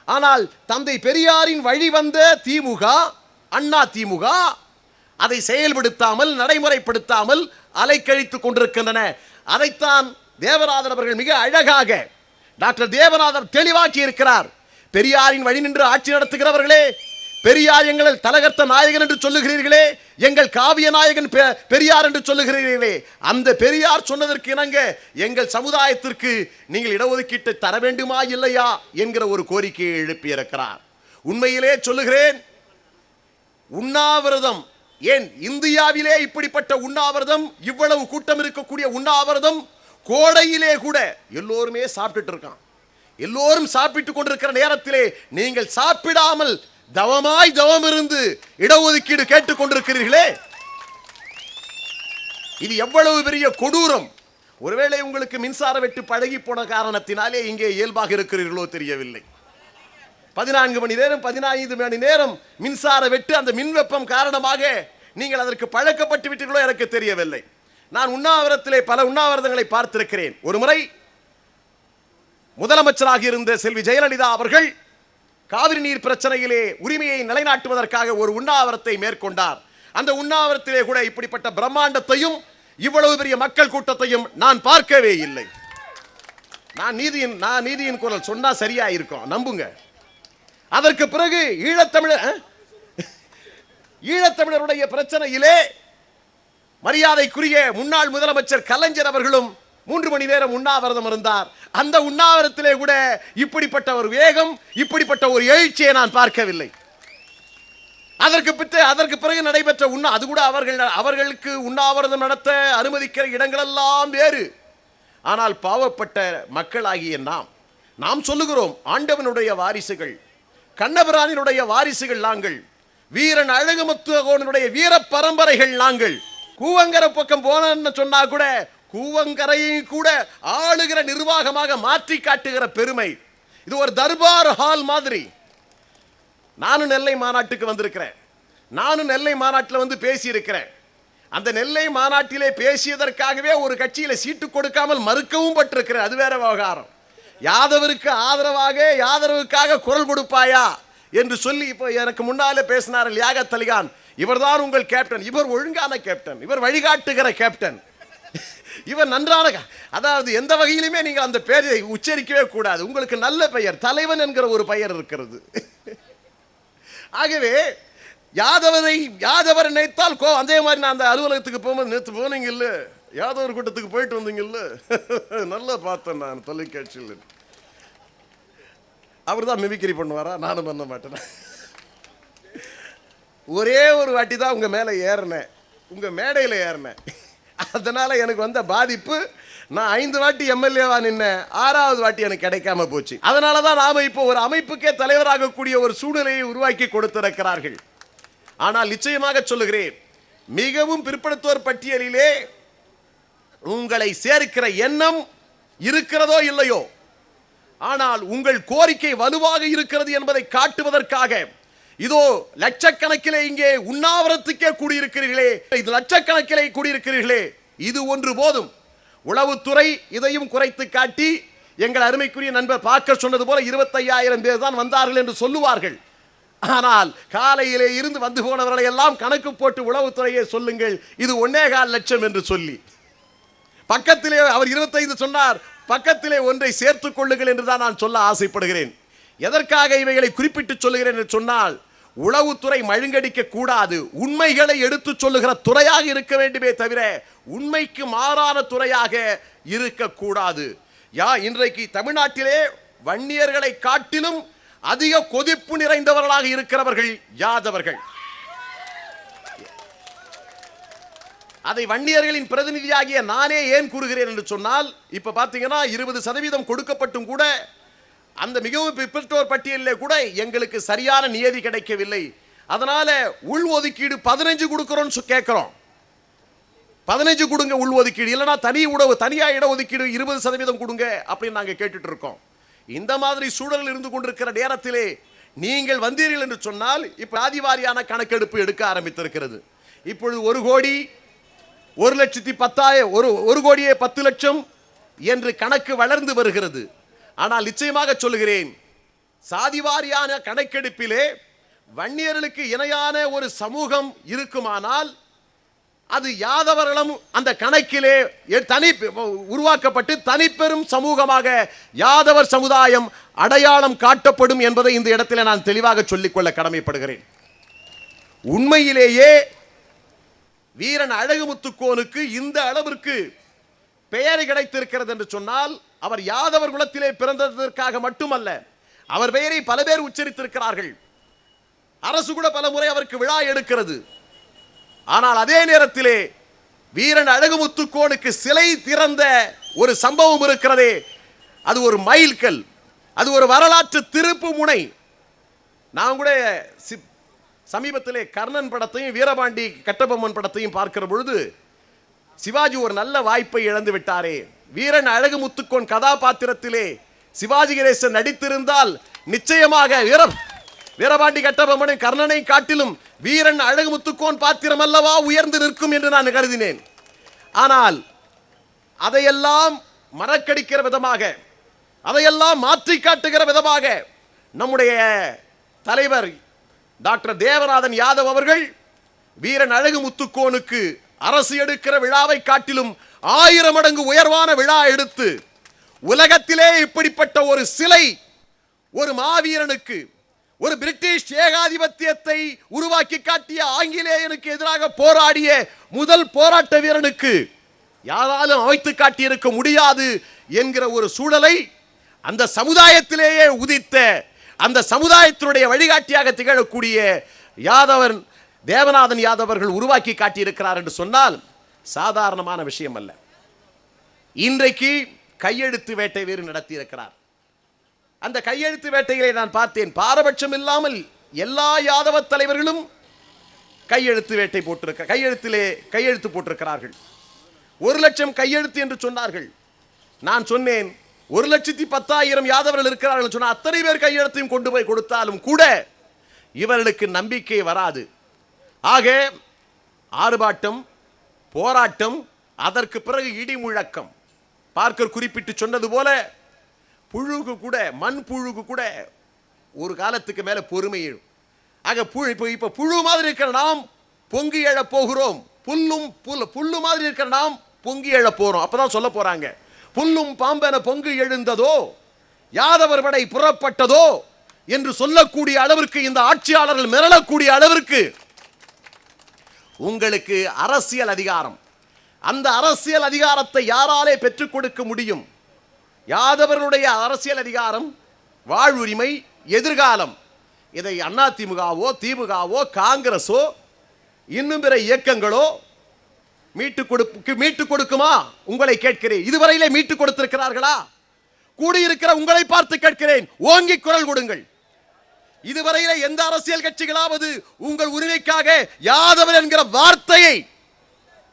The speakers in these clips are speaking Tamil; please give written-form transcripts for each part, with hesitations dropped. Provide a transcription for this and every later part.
ஆனால் தந்தை பெரியாரின் வழி வந்த திமுக, அண்ணா திமுக அதை செயல்படுத்தாமல், நடைமுறைப்படுத்தாமல் அலைக்கழித்துக் கொண்டிருக்கின்றன. அதைத்தான் தேவநாதன் அவர்கள் மிக அழகாக டாக்டர் தேவநாதன் தெளிவாக்கி இருக்கிறார். பெரியாரின் வழி நின்று ஆட்சி நடத்துகிறவர்களே, பெரியார் எங்கள் தலகர்த்த நாயகன் என்று சொல்லுகிறீர்களே, எங்கள் காவிய நாயகன் பெரியார் என்று சொல்லுகிறீர்களே, அந்த பெரியார் சொன்னதற்கு இணங்க எங்கள் சமுதாயத்திற்கு நீங்கள் இடஒதுக்கீட்டை தர வேண்டுமா இல்லையா என்கிற ஒரு கோரிக்கையை எழுப்பியிருக்கிறார். உண்மையிலே சொல்லுகிறேன், உண்ணாவிரதம், ஏன் இந்தியாவிலே இப்படிப்பட்ட உண்ணாவிரதம், இவ்வளவு கூட்டம் இருக்கக்கூடிய உண்ணாவிரதம், கோடையிலே கூட எல்லோருமே சாப்பிட்டு இருக்கான். எல்லோரும் சாப்பிட்டுக் கொண்டிருக்கிற நேரத்திலே நீங்கள் சாப்பிடாமல் தவமாய் தவம் இருந்து இடஒதுக்கீடு கேட்டுக் கொண்டிருக்கிறீர்களே, இது எவ்வளவு பெரிய கொடூரம். ஒருவேளை உங்களுக்கு மின்சார வெட்டு பழகி போன காரணத்தினாலே இங்கே இயல்பாக இருக்கிறீர்களோ தெரியவில்லை. 14 மணி நேரம் 15 மணி நேரம் மின்சார வெட்டு, அந்த மின் வெப்பம் காரணமாக நீங்கள் அதற்கு பழக்கப்பட்டு விட்டீர்களோ எனக்கு தெரியவில்லை. நான் உண்ணாவிரத்திலே பல உண்ணாவிரதங்களை பார்த்திருக்கிறேன். ஒரு முறை முதலமைச்சராக இருந்த செல்வி ஜெயலலிதா அவர்கள் காவிரி நீர் பிரச்சனையிலே உரிமையை நிலைநாட்டுவதற்காக ஒரு உண்ணாவிரத்தை மேற்கொண்டார். அந்த உண்ணாவிரத்திலே கூட இப்படிப்பட்ட பிரம்மாண்டத்தையும் இவ்வளவு பெரிய மக்கள் கூட்டத்தையும் நான் பார்க்கவே இல்லை. நான் நீதியின் குரல் சொன்னா சரியா இருக்கும், நம்புங்க. அதற்கு பிறகு ஈழத்தமிழருடைய பிரச்சனையிலே மரியாதைக்குரிய முன்னாள் முதலமைச்சர் கலைஞர் அவர்களும் 3 மணி நேரம் உண்ணாவிரதம் இருந்தார். அந்த உண்ணாவிரத்திலே கூட இப்படிப்பட்ட ஒரு வேகம், இப்படிப்பட்ட ஒரு எழுச்சியை நான் பார்க்கவில்லை. அதற்கு பிறகு நடைபெற்ற அது கூட அவர்களுக்கு உண்ணாவிரதம் நடத்த அனுமதிக்கிற இடங்களெல்லாம் வேறு. ஆனால் பாவப்பட்ட மக்களாகிய நாம் சொல்லுகிறோம், ஆண்டவனுடைய வாரிசுகள், கண்ணபிரானினுடைய வாரிசுகள் நாங்கள், வீரன் அழகுமுத்துவனுடைய வீர பரம்பரைகள் நாங்கள். கூவங்கரை பக்கம் போனன்னு சொன்னா கூட கூவங்கரையை கூட ஆளுகிற நிர்வாகமாக மாற்றி காட்டுகிற பெருமை. இது ஒரு தர்பார் ஹால் மாதிரி. நானும் நெல்லை மாநாட்டுக்கு வந்திருக்கிறேன். நானும் நெல்லை மாநாட்டில் வந்து பேசியிருக்கிறேன். அந்த நெல்லை மாநாட்டிலே பேசியதற்காகவே ஒரு கட்சியில சீட்டு கொடுக்காமல் மறுக்கவும் பட்டிருக்கிறேன். அது வேற விவகாரம். யாதவருக்கு யாதவருக்காக குரல் கொடுப்பாயா என்று சொல்லி இப்போ எனக்கு முன்னாலே பேசினார் லியாகத் அலிகான். இவர்தான் உங்கள் கேப்டன், இவர் ஒழுங்கான கேப்டன், இவர் வழிகாட்டுகிற கேப்டன், இவர் நன்றான, அதாவது எந்த வகையிலுமே நீங்கள் அந்த பெயரை உச்சரிக்கவே கூடாது. உங்களுக்கு நல்ல பெயர், தலைவன் என்கிற ஒரு பெயர் இருக்கிறது. ஆகவே யாதவர் நினைத்தால் அதே மாதிரி நான் அந்த அலுவலகத்துக்கு போகும்போது, நேற்று போனீங்க இல்ல, யாதவர் கூட்டத்துக்கு போயிட்டு வந்தீங்க இல்ல, நல்லா பார்த்தேன் நான் தொலைக்காட்சியில். அவர் தான் மிமிக்ரி பண்ணுவாரா? நானும் பண்ண மாட்டேன். ஒரே ஒரு வாட்டி தான் உங்க மேல ஏறினேன், உங்க மேடையில் ஏறினேன். அதனால எனக்கு வந்த பாதிப்பு, நான் 5 வாட்டி எம்எல்ஏவா நின்ன, 6வது வாட்டி எனக்கு கிடைக்காம போச்சு. அதனாலதான் நாம இப்போ ஒரு அமைப்புக்கே தலைவராகக்கூடிய ஒரு சூழ்நிலையை உருவாக்கி கொடுத்திருக்கிறார்கள். ஆனால் நிச்சயமாக சொல்லுகிறேன், மிகவும் பிற்படுத்துவோர் பட்டியலிலே உங்களை சேர்க்கிற எண்ணம் இருக்கிறதோ இல்லையோ, ஆனால் உங்கள் கோரிக்கை வலுவாக இருக்கிறது என்பதை காட்டுவதற்காக இதோ லட்சக்கணக்கிலே இங்கே உண்ணாவிரத்துக்கே கூடியிருக்கிறீர்களே, இது லட்சக்கணக்கிலே கூடியிருக்கிறீர்களே, இது ஒன்று போதும். உளவுத்துறை இதையும் குறைத்து காட்டி எங்கள் அருமைக்குரிய நண்பர் பார்க்க சொன்னது போல 25,000 பேர் தான் வந்தார்கள் என்று சொல்லுவார்கள். ஆனால் காலையிலே இருந்து வந்து போனவர்களை எல்லாம் கணக்கு போட்டு உளவுத்துறையை சொல்லுங்கள், இது 1.25 லட்சம் என்று சொல்லி, பக்கத்திலே அவர் 25 சொன்னார், பக்கத்திலே ஒன்றை சேர்த்துக் கொள்ளுங்கள் என்றுதான் நான் சொல்ல ஆசைப்படுகிறேன். எதற்காக இவைகளை குறிப்பிட்டு சொல்லுகிறேன் என்று சொன்னால், உளவுத்துறை மழுங்கடிக்க கூடாது, உண்மைகளை எடுத்து சொல்லுகிற துறையாக இருக்க வேண்டுமே தவிர உண்மைக்கு மாறான துறையாக இருக்கக்கூடாது. இன்றைக்கு தமிழ்நாட்டிலே வன்னியர்களை காட்டிலும் அதிக கொதிப்பு நிறைந்தவர்களாக இருக்கிறவர்கள் யாதவர்கள். அதை வன்னியர்களின் பிரதிநிதியாகிய நானே ஏன் கூறுகிறேன் என்று சொன்னால், இப்ப பாத்தீங்கன்னா 20% கொடுக்கப்பட்டும் கூட அந்த மிகவும் பிற்பட்டோர் பட்டியலில் கூட எங்களுக்கு சரியான நியதி கிடைக்கவில்லை. அதனால உள் ஒதுக்கீடு 15 கொடுக்கிறோம் கேட்கிறோம். 15 கொடுங்க உள் ஒதுக்கீடு, இல்லைன்னா தனியா இட ஒதுக்கீடு 20% கொடுங்க அப்படின்னு நாங்கள் கேட்டுட்டு இருக்கோம். இந்த மாதிரி சூழல் இருந்து கொண்டிருக்கிற நேரத்திலே நீங்கள் வந்தீர்கள் என்று சொன்னால், இப்ப ஆதிவாரியான கணக்கெடுப்பு எடுக்க ஆரம்பித்திருக்கிறது. இப்பொழுது 1,10,000 என்று கணக்கு வளர்ந்து வருகிறது. ஆனால் நிச்சயமாக சொல்லுகிறேன், சாதிவாரியான கணக்கெடுப்பிலே வன்னியர்களுக்கு இணையான ஒரு சமூகம் இருக்குமானால் அது யாதவர்களும் அந்த கணக்கிலே தனி உருவாக்கப்பட்டு தனிப்பெரும் சமூகமாக யாதவர் சமுதாயம் அடையாளம் காட்டப்படும் என்பதை இந்த இடத்தில் நான் தெளிவாக சொல்லிக்கொள்ள கடமைப்படுகிறேன். உண்மையிலேயே வீரன் அழகுமுத்துக்கோனுக்கு இந்த அளவிற்கு பெயர் கிடைத்திருக்கிறது என்று சொன்னால் அவர் யாதவர் குலத்திலே பிறந்ததற்காக மட்டுமல்ல, அவர் பெயரை பல பேர் உச்சரித்திருக்கிறார்கள். அரசு கூட பல முறை அவருக்கு விழா எடுக்கிறது. ஆனால் அதே நேரத்திலே வீரன் அழகுமுத்துக்கோனுக்கு சிலை திறந்த ஒரு சம்பவம் இருக்கிறதே, அது ஒரு மைல்கல், அது ஒரு வரலாற்று திருப்பு முனை. நான் கூட சமீபத்திலே கர்ணன் படத்தையும் வீரபாண்டி கட்டபொம்மன் படத்தையும் பார்க்கிற பொழுது சிவாஜி ஒரு நல்ல வாய்ப்பை இழந்து விட்டாரே. வீரன் அழகுமுத்துக்கோன் கதாபாத்திரத்திலே சிவாஜி கணேசன் நடித்திருந்தால் நிச்சயமாக வீரபாண்டி கட்டபொம்மனை கர்ணனை காட்டிலும் வீரன் அழகுமுத்துக்கோன் பாத்திரம் அல்லவா உயர்ந்து நிற்கும் என்று நான் கருதினேன். ஆனால் அதையெல்லாம் மறக்கடிக்கிற விதமாக, அதையெல்லாம் மாற்றி காட்டுகிற விதமாக நம்முடைய தலைவர் டாக்டர் தேவநாதன் யாதவ் அவர்கள் வீரன் அழகுமுத்துக்கோனுக்கு அரசு எடுக்கிற விழாவை காட்டிலும் 1000 மடங்கு உயர்வான விழா எடுத்து உலகத்திலே இப்படிப்பட்ட ஒரு சிலை ஒரு மாவீரனுக்கு, ஒரு பிரிட்டிஷ் ஏகாதிபத்தியத்தை உருவாக்கி காட்டிய ஆங்கிலேயனுக்கு எதிராக போராடிய முதல் போராட்ட வீரனுக்கு யாராலும் அமைத்து காட்டியிருக்க முடியாது என்கிற ஒரு சூழலை அந்த சமுதாயத்திலேயே உதித்த, அந்த சமுதாயத்தினுடைய வழிகாட்டியாக திகழக்கூடிய யாதவன் தேவநாதன் யாதவர்கள் உருவாக்கி காட்டியிருக்கிறார் என்று சொன்னால் சாதாரணமான விஷயம் அல்ல. இன்றைக்கு கையெழுத்து வேட்டை வேறு நடத்தியிருக்கிறார். அந்த கையெழுத்து வேட்டைகளை நான் பார்த்தேன். பாரபட்சம் இல்லாமல் எல்லா யாதவ தலைவர்களும் கையெழுத்து வேட்டை கையெழுத்து போட்டிருக்கிறார்கள். 1,00,000 கையெழுத்து என்று சொன்னார்கள். நான் சொன்னேன் 1,10,000 யாதவர்கள் இருக்கிறார்கள் சொன்ன அத்தனை பேர் கையெழுத்தையும் கொண்டு போய் கொடுத்தாலும் கூட இவர்களுக்கு நம்பிக்கை வராது. ஆக ஆர்ப்பாட்டம், போராட்டம், அதற்கு பிறகு இடி முழக்கம். பார்க்கர் குறிப்பிட்டு சொன்னது போல புழுகு கூட, மண் புழுகு கூட ஒரு காலத்துக்கு மேல பொறுமை எழும். ஆக இப்ப புழு மாதிரி இருக்கிற நாம் பொங்கி எழ போகிறோம், புல்லு மாதிரி இருக்கிற நாம் பொங்கி எழ போறோம். அப்பதான் சொல்ல போறாங்க, புல்லும் பாம்பென பொங்கு எழுந்ததோ யாதவர் படை புறப்பட்டதோ என்று சொல்லக்கூடிய அளவிற்கு, இந்த ஆட்சியாளர்கள் மிரளக்கூடிய அளவிற்கு உங்களுக்கு அரசியல் அதிகாரம், அந்த அரசியல் அதிகாரத்தை யாராலே பெற்றுக் கொடுக்க முடியும்? யாதவர்களுடைய அரசியல் அதிகாரம், வாழ்வுரிமை, எதிர்காலம், இதை அதிமுகவோ திமுகவோ காங்கிரஸோ இன்னும் பிற இயக்கங்களோ மீட்டுக் கொடுக்குமா? உங்களை கேட்கிறேன். இதுவரையிலே மீட்டுக் கொடுத்திருக்கிறார்களா? கூடியிருக்கிற உங்களை பார்த்து கேட்கிறேன், ஓங்கி குரல் கொடுங்கள். இதுவரையிலே எந்த அரசியல் கட்சிகளாவது உங்கள் உரிமைக்காக யாதவர் என்கிற வார்த்தையை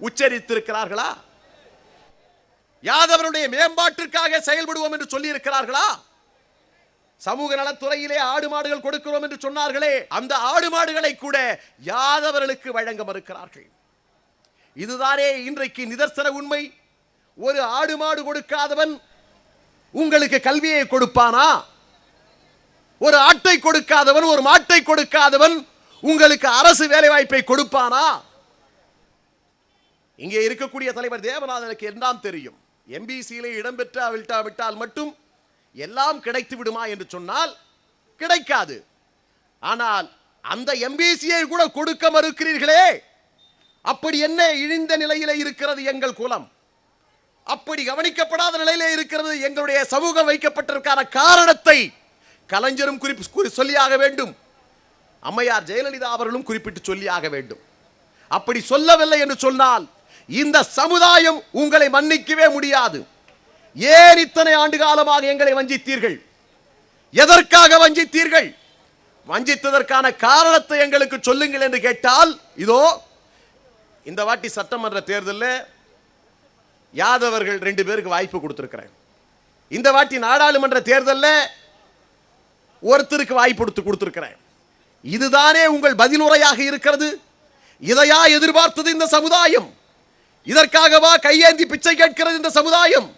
உச்சரித்திருக்கிறார்களா? யாதவருடைய மேம்பாட்டிற்காக செயல்படுவோம் என்று சொல்லி இருக்கிறார்களா? சமூக நலத்துறையிலே ஆடு மாடுகள் கொடுக்கிறோம் என்று சொன்னார்களே, அந்த ஆடு மாடுகளை கூட யாதவர்களுக்கு வழங்க மறுக்கிறார்கள். இதுதானே இன்றைக்கு நிதர்சன உண்மை. ஒரு ஆடு மாடு கொடுக்காதவன் உங்களுக்கு கல்வியை கொடுப்பானா? ஒரு ஆட்டை கொடுக்காதவன், ஒரு மாட்டை கொடுக்காதவன் உங்களுக்கு அரசு வேலை வாய்ப்பை கொடுப்பானா? இங்கே இருக்கக்கூடிய தலைவர் தேவநாதனுக்கு எல்லாம் தெரியும். எம்பிசியிலே இடம்பெற்றாவிட்டால் மட்டும் எல்லாம் கிடைத்து விடுமா என்று சொன்னால் கிடைக்காது. ஆனால் அந்த எம்பிசியை கூட கொடுக்க மறுக்கிறீர்களே, அப்படி என்ன இழிந்த நிலையிலே இருக்கிறது எங்கள் குலம்? அப்படி கவனிக்கப்படாத நிலையிலே இருக்கிறது எங்களுடைய சமூகம் வைக்கப்பட்டிருக்கிற காரணத்தை கலைஞரும் சொல்லியாக வேண்டும், அம்மையார் ஜெயலலிதா அவர்களும் குறிப்பிட்டு சொல்லியாக வேண்டும். அப்படி சொல்லவில்லை என்று சொன்னால் இந்த சமுதாயம் உங்களை மன்னிக்கவே முடியாது. ஏன் இத்தனை ஆண்டு காலமாக எங்களை வஞ்சித்தீர்கள்? எதற்காக வஞ்சித்தீர்கள்? வஞ்சித்ததற்கான காரணத்தை எங்களுக்கு சொல்லுங்கள் என்று கேட்டால், இதோ இந்த வாட்டி சட்டமன்ற தேர்தலில் யாதவர்கள் 2 பேருக்கு வாய்ப்பு கொடுத்திருக்கிறாங்க. இந்த வாட்டி நாடாளுமன்ற தேர்தலில் ஒருத்தருக்கு வாய்ப்பு கொடுத்திருக்கிறேன். இதுதானே உங்கள் பதில் உரையாக இருக்கிறது? இதையா எதிர்பார்த்தது இந்த சமுதாயம்? இதற்காகவா கையேந்தி பிச்சை கேட்கிறது இந்த சமுதாயம்?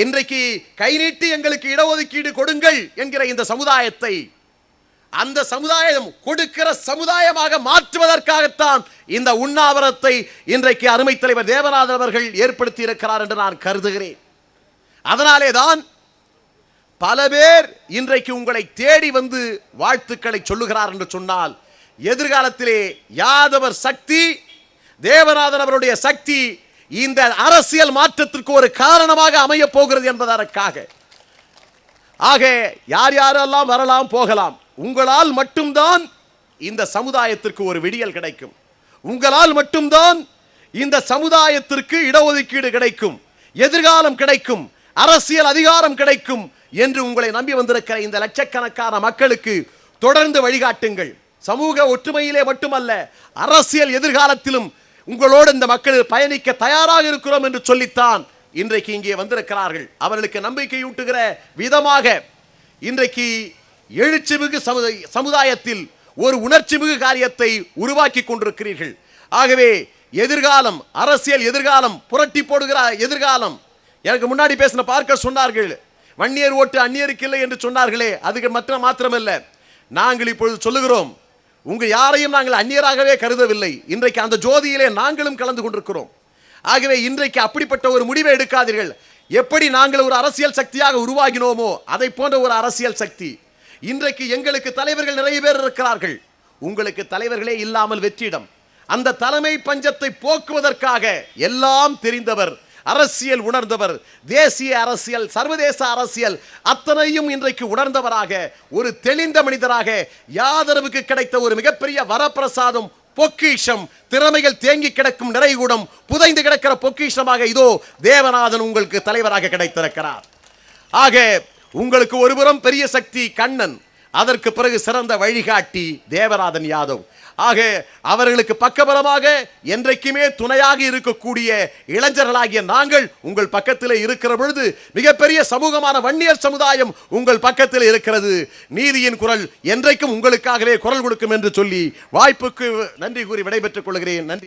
இன்றைக்கு கை நீட்டி எங்களுக்கு இடஒதுக்கீடு கொடுங்கள் என்கிற இந்த சமுதாயத்தை அந்த சமுதாயம் கொடுக்கிற சமுதாயமாக மாற்றுவதற்காகத்தான் இந்த உண்ணாவிரத்தை இன்றைக்கு அருமை தலைவர் தேவநாதன் அவர்கள் ஏற்படுத்தி இருக்கிறார் என்று நான் கருதுகிறேன். அதனாலே தான் பல பேர் இன்றைக்கு உங்களை தேடி வந்து வாழ்த்துக்களை சொல்லுகிறார் என்று சொன்னால், எதிர்காலத்திலே யாதவர் சக்தி, தேவநாதன் அவருடைய சக்தி இந்த அரசியல் மாற்றத்திற்கு ஒரு காரணமாக அமைய போகிறது என்பதற்காக. ஆக யார் யாரெல்லாம் வரலாம் போகலாம், உங்களால் மட்டும்தான் இந்த சமுதாயத்திற்கு ஒரு விடியல் கிடைக்கும். உங்களால் மட்டும்தான் இந்த சமுதாயத்திற்கு இடஒதுக்கீடு கிடைக்கும், எதிர்காலம் கிடைக்கும், அரசியல் அதிகாரம் கிடைக்கும் என்று உங்களை நம்பி வந்திருக்கிற இந்த லட்சக்கணக்கான மக்களுக்கு தொடர்ந்து வழிகாட்டுங்கள். சமூக ஒற்றுமையிலே மட்டுமல்ல, அரசியல் எதிர்காலத்திலும் உங்களோடு இந்த மக்கள் பயணிக்க தயாராக இருக்கிறோம் என்று சொல்லித்தான் இன்றைக்கு இங்கே வந்திருக்கிறார்கள். அவர்களுக்கு நம்பிக்கையூட்டுகிற விதமாக இன்றைக்கு எழுச்சிமிகு சமுதாயத்தில் ஒரு உணர்ச்சிமிகு காரியத்தை உருவாக்கி கொண்டிருக்கிறீர்கள். ஆகவே எதிர்காலம், அரசியல் எதிர்காலம், புரட்டி போடுகிற எதிர்காலம். எனக்கு முன்னாடி பேசின பார்க்க சொன்னார்கள், வன்னியர் ஓட்டு அந்நியருக்கு இல்லை என்று சொன்னார்களே, அதுக்கு மாத்திரமல்ல, நாங்கள் இப்பொழுது சொல்லுகிறோம், உங்க யாரையும் நாங்கள் அந்நியராகவே கருதவில்லை. இன்றைக்கு அந்த ஜோதியிலே நாங்களும் கலந்து கொண்டிருக்கிறோம். ஆகவே இன்றைக்கு அப்படிப்பட்ட ஒரு முடிவை எடுக்காதீர்கள். எப்படி நாங்கள் ஒரு அரசியல் சக்தியாக உருவாகினோமோ அதை போன்ற ஒரு அரசியல் சக்தி இன்றைக்கு எங்களுக்கு தலைவர்கள் நிறைய பேர் இருக்கிறார்கள். உங்களுக்கு தலைவர்களே இல்லாமல் வெற்றிடம். அந்த தலைமை பஞ்சத்தை போக்குவதற்காக எல்லாம் தெரிந்தவர், அரசியல் உணர்ந்தவர், தேசிய அரசியல், சர்வதேச அரசியல் அத்தனையும் இன்றைக்கு உணர்ந்தவராக, ஒரு தெளிந்த மனிதராக, யாதரவுக்கு கிடைத்த ஒரு மிகப்பெரிய வரப்பிரசாதம், பொக்கிஷம், திறமைகள் தேங்கி கிடக்கும் நிறைகூடம், புதைந்து கிடக்கிற பொக்கிஷமாக இதோ தேவநாதன் உங்களுக்கு தலைவராக கிடைத்திருக்கிறார். ஆக உங்களுக்கு ஒருபுறம் பெரிய சக்தி கண்ணன், அதற்கு பிறகு சிறந்த வழிகாட்டி தேவநாதன் யாதவ். ஆக அவர்களுக்கு பக்கபலமாக என்றைக்குமே துணையாக இருக்கக்கூடிய இளைஞர்களாகிய நாங்கள் உங்கள் பக்கத்தில் இருக்கிற பொழுது மிகப்பெரிய சமூகமான வன்னியர் சமுதாயம் உங்கள் பக்கத்தில் இருக்கிறது. நீதியின் குரல் என்றைக்கும் உங்களுக்காகவே குரல் கொடுக்கும் என்று சொல்லி வாய்ப்புக்கு நன்றி கூறி விடைபெற்றுக் கொள்கிறேன். நன்றி.